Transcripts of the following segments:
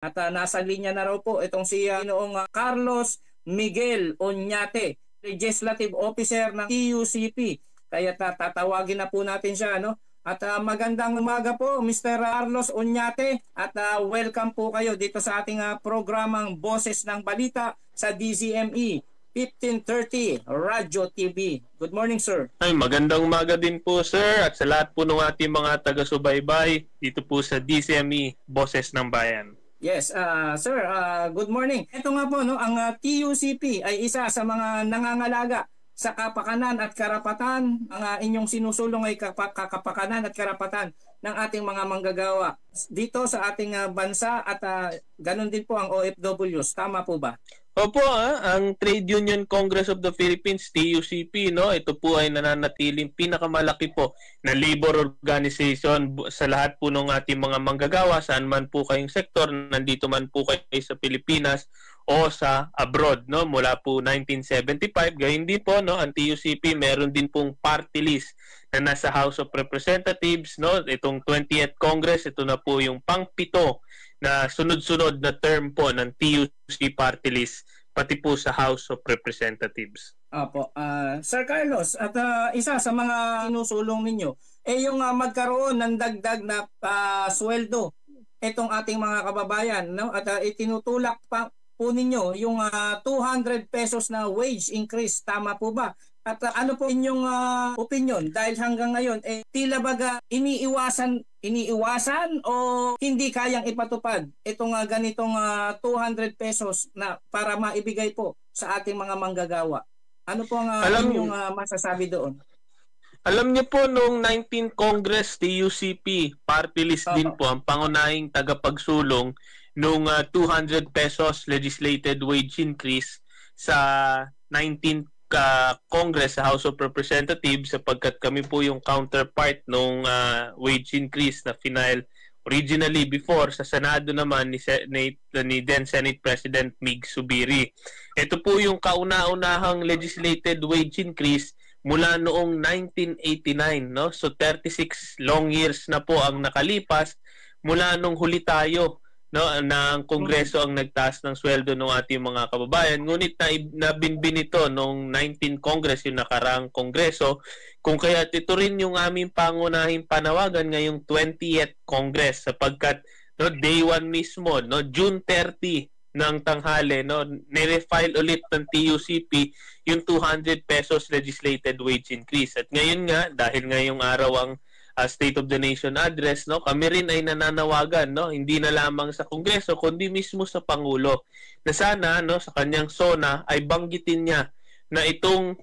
At nasa linya na raw po itong si Noong Carlos Miguel Oñate, Legislative Officer ng TUCP. Kaya tatawagin na po natin siya, no? At magandang umaga po, Mr. Carlos Oñate, at welcome po kayo dito sa ating programang Boses ng Balita sa DZME 1530 Radyo TV. Good morning, sir. Ay, magandang umaga din po, sir, at sa lahat po ng ating mga taga-subaybay dito po sa DZME Boses ng Bayan. Yes, sir, good morning. Ito nga po, no, ang TUCP ay isa sa mga nangangalaga sa kapakanan at karapatan. Ang inyong sinusulong ay kapakanan at karapatan ng ating mga manggagawa dito sa ating bansa at ganun din po ang OFWs. Tama po ba? Opo, ang Trade Union Congress of the Philippines, TUCP, no, ito po ay nananatiling pinakamalaki po na labor organization sa lahat po ng ating mga manggagawa, saan man po kayong sektor, nandito man po kayo sa Pilipinas o sa abroad, no, mula po 1975. Gayon din po, no, ang TUCP meron din pong party list na nasa House of Representatives, no, itong 20th Congress, ito na po yung pang-pito na sunod-sunod na term po ng TUC party list, pati po sa House of Representatives. Opo. Sir Carlos, at isa sa mga sinusulong ninyo, yung magkaroon ng dagdag na sweldo itong ating mga kababayan, no? At itinutulak pa po ninyo yung 200 pesos na wage increase. Tama po ba? At ano po inyong opinion? Dahil hanggang ngayon, tila baga iniiwasan o hindi kayang ipatupad itong ganitong 200 pesos na para maibigay po sa ating mga manggagawa. Ano po ang inyong masasabi doon? Alam niyo po, noong 19th Congress, TUCP, party list din po ang pangunahing tagapagsulong noong 200 pesos legislated wage increase sa 19th Congress sa House of Representatives, sapagkat kami po yung counterpart nung wage increase na final originally before sa Senado naman ni then Senate President Mig Zubiri. Ito po yung kauna-unahang legislated wage increase mula noong 1989, no? So 36 long years na po ang nakalipas mula nung huli tayo, no, ng Kongreso ang nagtaas ng sweldo ng ating mga kababayan. Ngunit nabinbin ito noong 19th Congress, yung nakaraang Kongreso, kung kaya ito rin yung aming pangunahing panawagan ngayong 20th Congress, sapagkat no, day 1 mismo, no, June 30 ng tanghali, no, nire-file ulit ng TUCP yung 200 pesos legislated wage increase. At ngayon nga, dahil ngayong araw ang State of the Nation address, no, kami rin ay nananawagan, no, hindi na lamang sa Kongreso kundi mismo sa Pangulo, na sana, no, sa kanyang SONA ay banggitin niya na itong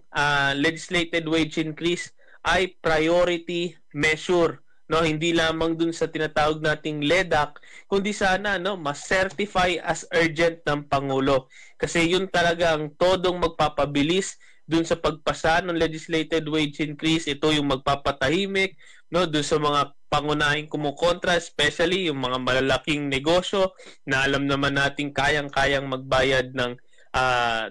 legislated wage increase ay priority measure, no, hindi lamang dun sa tinatawag nating LEDAC, kundi sana, no, ma-certify as urgent ng Pangulo, kasi yun talaga ang todong magpapabilis dun sa pagpasa ng legislated wage increase. Ito yung magpapatahimik, no, dun sa mga pangunahing kumukontra, especially yung mga malalaking negosyo na alam naman natin kayang-kayang magbayad ng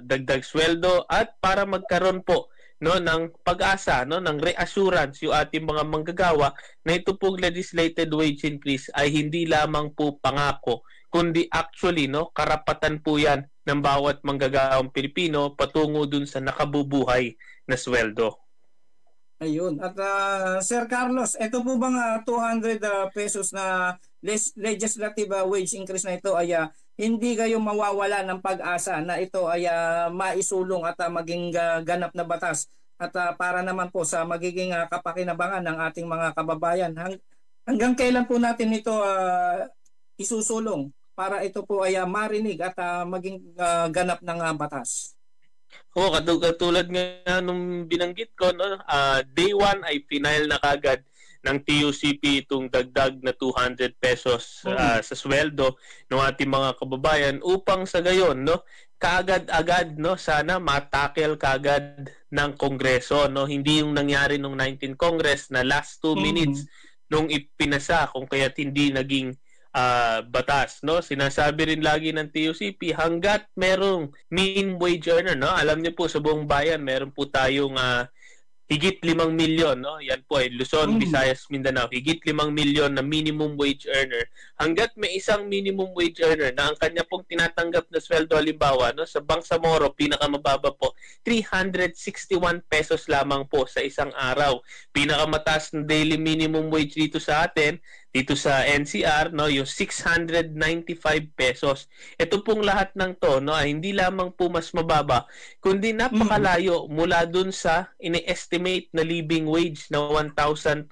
dagdag sweldo, at para magkaroon po, no, ng pag-asa, no, ng reassurance yung ating mga manggagawa na ito pong legislated wage increase ay hindi lamang po pangako, kundi actually, no, karapatan po yan ng bawat manggagawang Pilipino patungo dun sa nakabubuhay na sweldo. Ayun. At Sir Carlos, ito po bang 200 pesos na legislative wage increase na ito ay hindi kayo mawawala ng pag-asa na ito ay maisulong at maging ganap na batas, at para naman po sa magiging kapakinabangan ng ating mga kababayan? Hanggang kailan po natin ito isusulong para ito po ay marinig at maging ganap ng batas? Oo, katulad nga nung binanggit ko, no, day 1 ay final na kagad ng TUCP itong dagdag na 200 pesos sa sweldo ng ating mga kababayan, upang sa gayon, no, kaagad-agad, no, sana matakel kagad ng Kongreso, no, hindi yung nangyari nung 19th Congress na last 2 minutes nung ipinasa, kung kaya't hindi naging batas, no. Sinasabi rin lagi ng TUCP, hanggat merong minimum wage earner, no, alam niyo po sa buong bayan meron po tayong higit 5 milyon, no? Yan po ay Luzon, Visayas, Mindanao, higit 5 milyon na minimum wage earner. Hanggat may isang minimum wage earner na ang kanya pong tinatanggap na sweldo, halimbawa, no, sa Bangsamoro, pinakamababa po, 361 pesos lamang po sa isang araw. Pinakamataas na daily minimum wage dito sa atin, dito sa NCR, no, yung 695 pesos. Ito pong lahat ng to, no, ay hindi lamang po mas mababa, kundi napakalayo mula dun sa ini-estimate na living wage na 1,200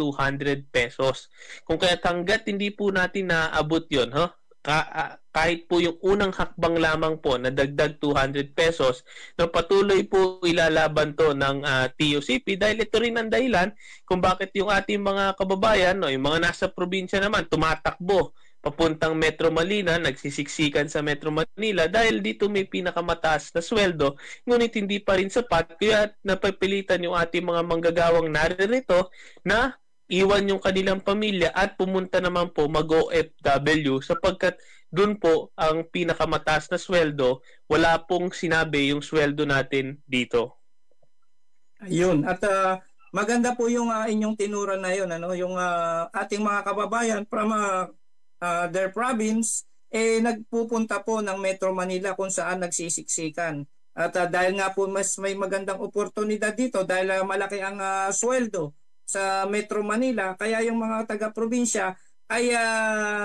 pesos. Kung kaya hanggat hindi po natin naabot yun, kahit po yung unang hakbang lamang po na dagdag 200 pesos, no, patuloy po ilalaban to ng TUCP dahil ito rin ang dahilan kung bakit yung ating mga kababayan, no, yung mga nasa probinsya naman, tumatakbo papuntang Metro Manila, nagsisiksikan sa Metro Manila dahil dito may pinakamataas na sweldo, ngunit hindi pa rin sapat, kaya napapilitan yung ating mga manggagawang naririto na iwan yung kanilang pamilya at pumunta naman po mag-OFW sapagkat doon po ang pinakamataas na sweldo, wala pong sinabi yung sweldo natin dito. Ayun, at maganda po yung inyong tinuran na yun, ano, yung ating mga kababayan from their province nagpupunta po ng Metro Manila kung saan nagsisiksikan. At dahil nga po mas may magandang oportunidad dito dahil malaki ang sweldo sa Metro Manila, kaya yung mga taga-probinsya ay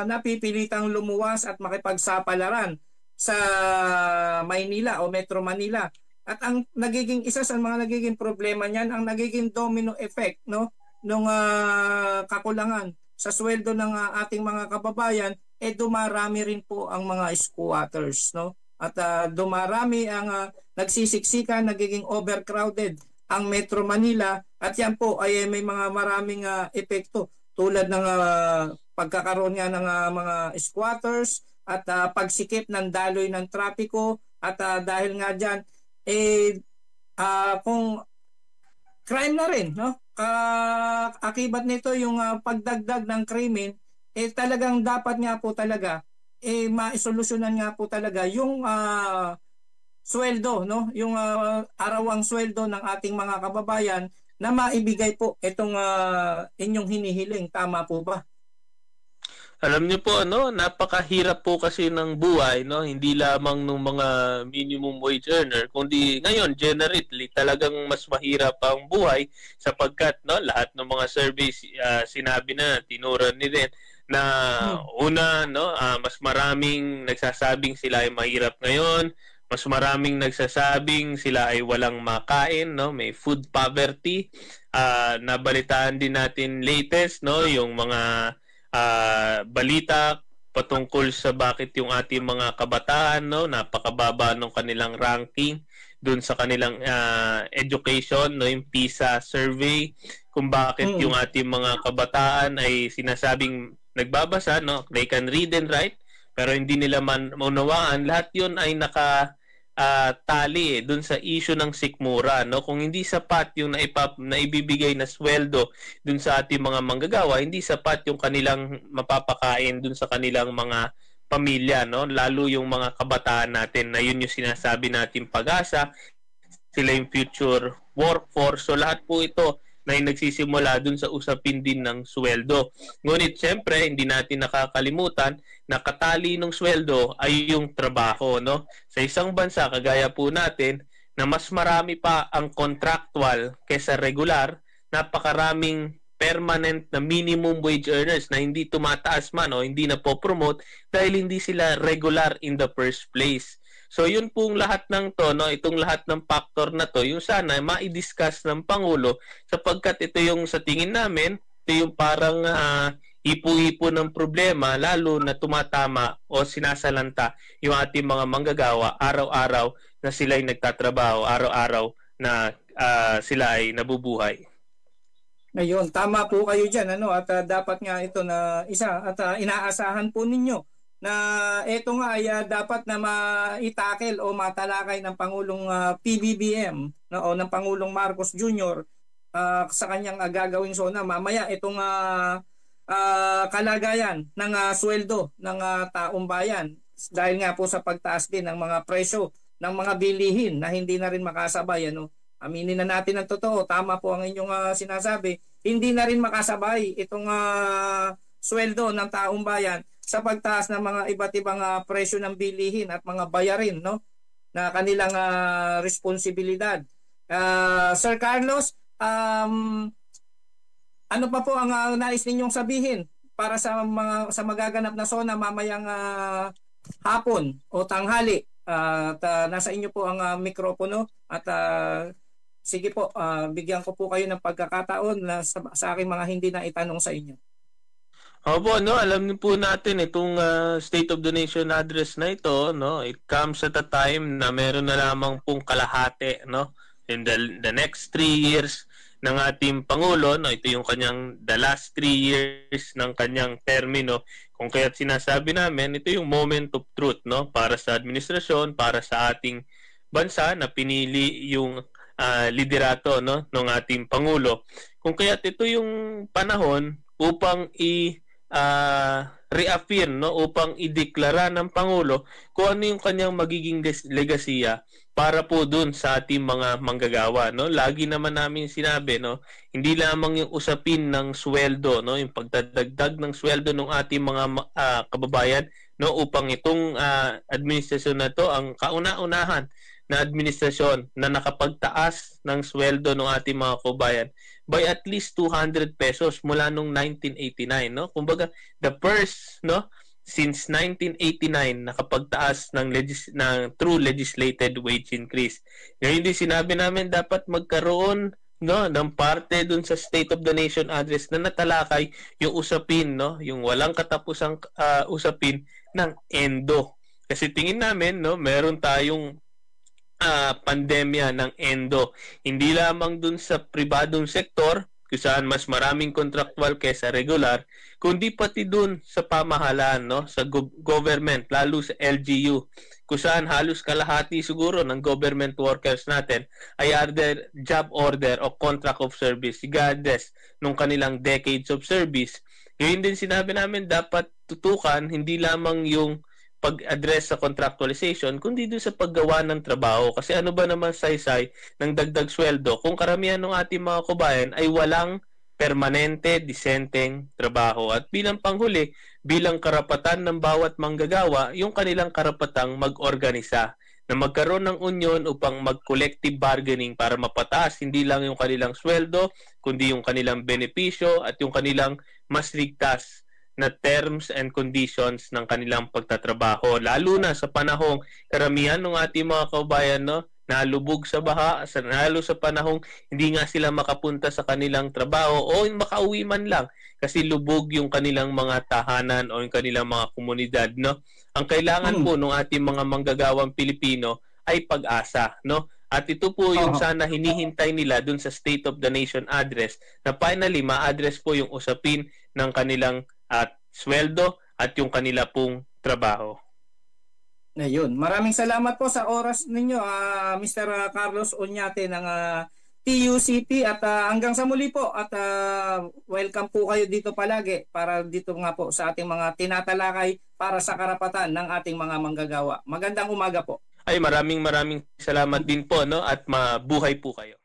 napipilitang lumuwas at makipagsapalaran sa Maynila o Metro Manila. At ang nagiging isa sa mga nagiging problema niyan, ang nagiging domino effect, no, nung kakulangan sa sweldo ng ating mga kababayan, dumarami rin po ang mga squatters, no? At dumarami ang nagsisiksikan, nagiging overcrowded ang Metro Manila, at yan po ay may mga maraming epekto tulad ng pagkakaroon nga ng mga squatters at pagsikip ng daloy ng trapiko, at dahil nga dyan kung crime na rin, no? Akibat nito yung pagdagdag ng krimen, talagang dapat nga po talaga maisolusyonan nga po talaga yung sweldo, no? Yung arawang sweldo ng ating mga kababayan na maibigay po itong inyong hinihiling. Tama po ba? Alam niyo po, ano, napakahirap po kasi ng buhay, no? Hindi lamang ng mga minimum wage earner, kundi ngayon generally talagang mas mahirap ang buhay sapagkat, no, lahat ng mga surveys sinabi na, tinuran ni din na una, no, mas maraming nagsasabing sila ay mahirap ngayon, mas maraming nagsasabing sila ay walang makain, no, may food poverty. Nabalitaan din natin latest, no, yung mga balita patungkol sa bakit yung ating mga kabataan, no, napakababa ng kanilang ranking doon sa kanilang education, no, yung PISA survey, kung bakit yung ating mga kabataan ay sinasabing nagbabasa, no, they can read and write pero hindi nila maunawaan. Lahat yun ay tali dun sa issue ng sikmura, no? Kung hindi sapat yung naibibigay na sweldo dun sa ating mga manggagawa, hindi sapat yung kanilang mapapakain dun sa kanilang mga pamilya, no? Lalo yung mga kabataan natin na yun yung sinasabi natin pag-asa, sila yung future workforce. So lahat po ito na nagsisimula dun sa usapin din ng sweldo. Ngunit siyempre, hindi natin nakakalimutan na katali ng sweldo ay yung trabaho, no? Sa isang bansa, kagaya po natin, na mas marami pa ang contractual kaysa regular, napakaraming permanent na minimum wage earners na hindi tumataas man o hindi na po-promote dahil hindi sila regular in the first place. So yun pong lahat ng to, no, itong lahat ng factor na to, yung sana ma-discuss ng Pangulo sapagkat ito yung sa tingin namin, ito yung parang ipo-ipo ng problema lalo na tumatama o sinasalanta yung ating mga manggagawa araw-araw na sila ay nagtatrabaho, araw-araw na sila ay nabubuhay. Ngayon, tama po kayo dyan, ano, at dapat nga ito na isa at inaasahan po ninyo na ito nga ay dapat na maitakel o matalakay ng Pangulong PBBM, no, o ng Pangulong Marcos Jr. Sa kanyang gagawing sona mamaya itong kalagayan ng sweldo ng taong bayan dahil nga po sa pagtaas din ng mga presyo ng mga bilihin na hindi na rin makasabay, ano. aminin na natin ang totoo, tama po ang inyong sinasabi, hindi na rin makasabay itong sweldo ng taong bayan sa pagtaas ng mga iba't ibang presyo ng bilihin at mga bayarin, no, na kanilang responsibilidad. Sir Carlos, ano pa po ang nais ninyong sabihin para sa magaganap na SONA mamayang hapon o tanghali? At nasa inyo po ang mikropono at sige po, bigyan ko po kayo ng pagkakataon na sa aking mga hindi na itanong sa inyo. Opo, no, alam niyo po natin itong State of the Nation address na ito, no, it comes at a time na meron na lamang pong kalahati, no, in the next 3 years ng ating Pangulo, no, ito yung kanyang the last 3 years ng kanyang termino. Kung kaya't sinasabi namin, ito yung moment of truth, no, para sa administrasyon, para sa ating bansa na pinili yung liderato, no, ng ating Pangulo. Kung kaya't ito yung panahon upang reaffirm, no, upang ideklara ng Pangulo kung ano yung kanyang magiging legasiya para po dun sa ating mga manggagawa, no. Lagi naman namin sinabi, no, hindi lamang yung usapin ng sweldo, no, yung pagdadagdag ng sweldo ng ating mga kababayan, no, upang itong administrasyon na to ang kauna-unahan na administrasyon na nakapagtaas ng sweldo ng ating mga kababayan by at least 200 pesos mula nung 1989, no. Kumbaga the first, no, since 1989 nakapagtaas ng true legislated wage increase. Ngayon din sinabi namin dapat magkaroon, no, ng parte dun sa State of the Nation address na natalakay yung usapin, no, yung walang katapusang usapin ng ENDO. Kasi tingin namin, no, meron tayong pandemya ng ENDO. Hindi lamang dun sa pribadong sektor kung saan mas maraming contractual kaysa regular, kundi pati dun sa pamahalaan, no, sa government, lalo sa LGU, kung saan halos kalahati siguro ng government workers natin ay either job order o contract of service regardless nung kanilang decades of service. Ngayon din sinabi namin dapat tutukan hindi lamang yung pag-address sa contractualization, kundi doon sa paggawa ng trabaho. Kasi ano ba naman saysay ng dagdag sweldo kung karamihan ng ating mga kabayan ay walang permanente, disenteng trabaho. At bilang panghuli, bilang karapatan ng bawat manggagawa, yung kanilang karapatang mag-organisa, na magkaroon ng union upang mag-collective bargaining para mapataas hindi lang yung kanilang sweldo, kundi yung kanilang benepisyo at yung kanilang mas ligtas na terms and conditions ng kanilang pagtatrabaho. Lalo na sa panahong karamihan ng ating mga kababayan, no, nalubog sa baha, lalo sa panahong hindi nga sila makapunta sa kanilang trabaho o makauwi man lang kasi lubog yung kanilang mga tahanan o yung kanilang mga komunidad, no. Ang kailangan po ng ating mga manggagawang Pilipino ay pag-asa, no. At ito po yung sana hinihintay nila dun sa State of the Nation address na finally ma-address po yung usapin ng kanilang at sweldo at yung kanila pong trabaho. Ayun. Maraming salamat po sa oras ninyo, Mr. Carlos Oñate ng TUCP at hanggang sa muli po at welcome po kayo dito palagi para dito nga po sa ating mga tinatalakay para sa karapatan ng ating mga manggagawa. Magandang umaga po. Ay maraming salamat din po, no, at mabuhay po kayo.